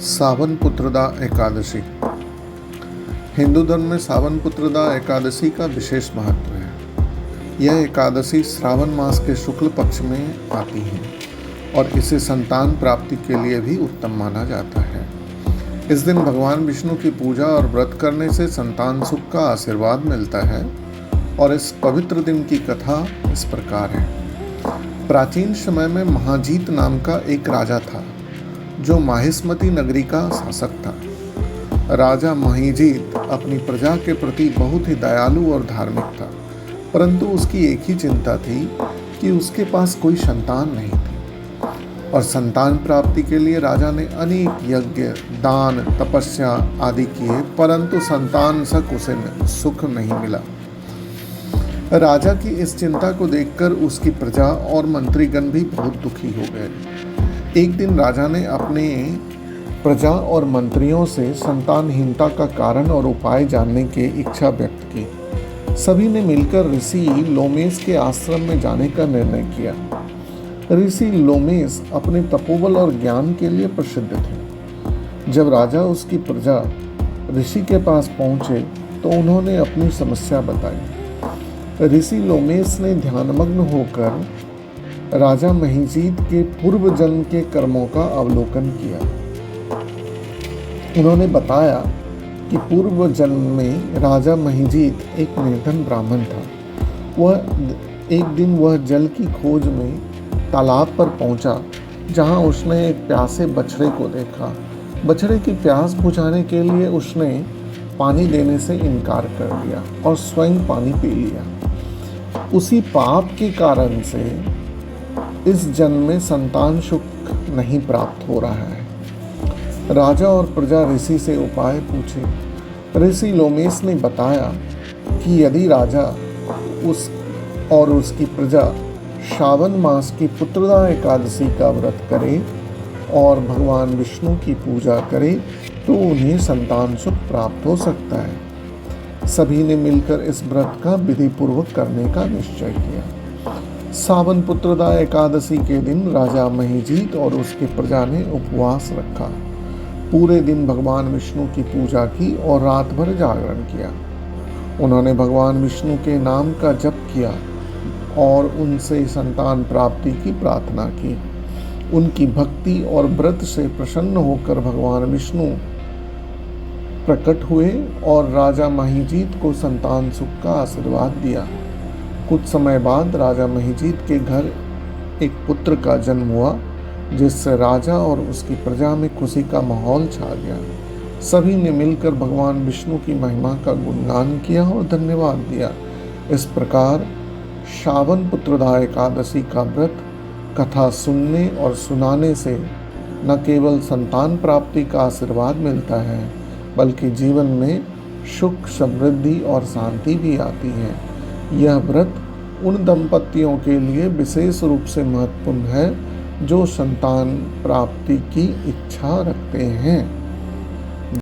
सावन पुत्रदा एकादशी। हिंदू धर्म में सावन पुत्रदा एकादशी का विशेष महत्व है। यह एकादशी श्रावण मास के शुक्ल पक्ष में आती है और इसे संतान प्राप्ति के लिए भी उत्तम माना जाता है। इस दिन भगवान विष्णु की पूजा और व्रत करने से संतान सुख का आशीर्वाद मिलता है और इस पवित्र दिन की कथा इस प्रकार है। प्राचीन समय में महाजीत नाम का एक राजा था जो माहिष्मती नगरी का शासक था। राजा महिजीत अपनी प्रजा के प्रति बहुत ही दयालु और धार्मिक था, परंतु उसकी एक ही चिंता थी कि उसके पास कोई संतान नहीं थी। और संतान प्राप्ति के लिए राजा ने अनेक यज्ञ, दान, तपस्या आदि किए, परंतु संतान सुख नहीं मिला। राजा की इस चिंता को देखकर उसकी प्रजा और मंत्रीगण भी बहुत दुखी हो गए। एक दिन राजा ने अपने प्रजा और मंत्रियों से संतानहीनता का कारण और उपाय जानने की इच्छा व्यक्त की। सभी ने मिलकर ऋषि लोमेश के आश्रम में जाने का निर्णय किया। ऋषि लोमेश अपने तपोबल और ज्ञान के लिए प्रसिद्ध थे। जब राजा उसकी प्रजा ऋषि के पास पहुंचे तो उन्होंने अपनी समस्या बताई। ऋषि लोमेश ने ध्यानमग्न होकर राजा महिजीत के पूर्व जन्म के कर्मों का अवलोकन किया। उन्होंने बताया कि पूर्व जन्म में राजा महिजीत एक निर्धन ब्राह्मण था। एक दिन वह जल की खोज में तालाब पर पहुंचा, जहां उसने एक प्यासे बछड़े को देखा। बछड़े की प्यास बुझाने के लिए उसने पानी देने से इनकार कर दिया और स्वयं पानी पी लिया। उसी पाप के कारण से इस जन्म में संतान सुख नहीं प्राप्त हो रहा है। राजा और प्रजा ऋषि से उपाय पूछे। ऋषि लोमेश ने बताया कि यदि राजा और उसकी प्रजा श्रावण मास की पुत्रदा एकादशी का व्रत करे और भगवान विष्णु की पूजा करे तो उन्हें संतान सुख प्राप्त हो सकता है। सभी ने मिलकर इस व्रत का विधि पूर्वक करने का निश्चय किया। सावन पुत्रदा एकादशी के दिन राजा महिजीत और उसकी प्रजा ने उपवास रखा। पूरे दिन भगवान विष्णु की पूजा की और रात भर जागरण किया। उन्होंने भगवान विष्णु के नाम का जप किया और उनसे संतान प्राप्ति की प्रार्थना की। उनकी भक्ति और व्रत से प्रसन्न होकर भगवान विष्णु प्रकट हुए और राजा महिजीत को संतान सुख का आशीर्वाद दिया। कुछ समय बाद राजा महिजीत के घर एक पुत्र का जन्म हुआ, जिससे राजा और उसकी प्रजा में खुशी का माहौल छा गया। सभी ने मिलकर भगवान विष्णु की महिमा का गुणगान किया और धन्यवाद दिया। इस प्रकार श्रावण पुत्रदा एकादशी का व्रत कथा सुनने और सुनाने से न केवल संतान प्राप्ति का आशीर्वाद मिलता है, बल्कि जीवन में सुख, समृद्धि और शांति भी आती है। यह व्रत उन दंपतियों के लिए विशेष रूप से महत्वपूर्ण है जो संतान प्राप्ति की इच्छा रखते हैं।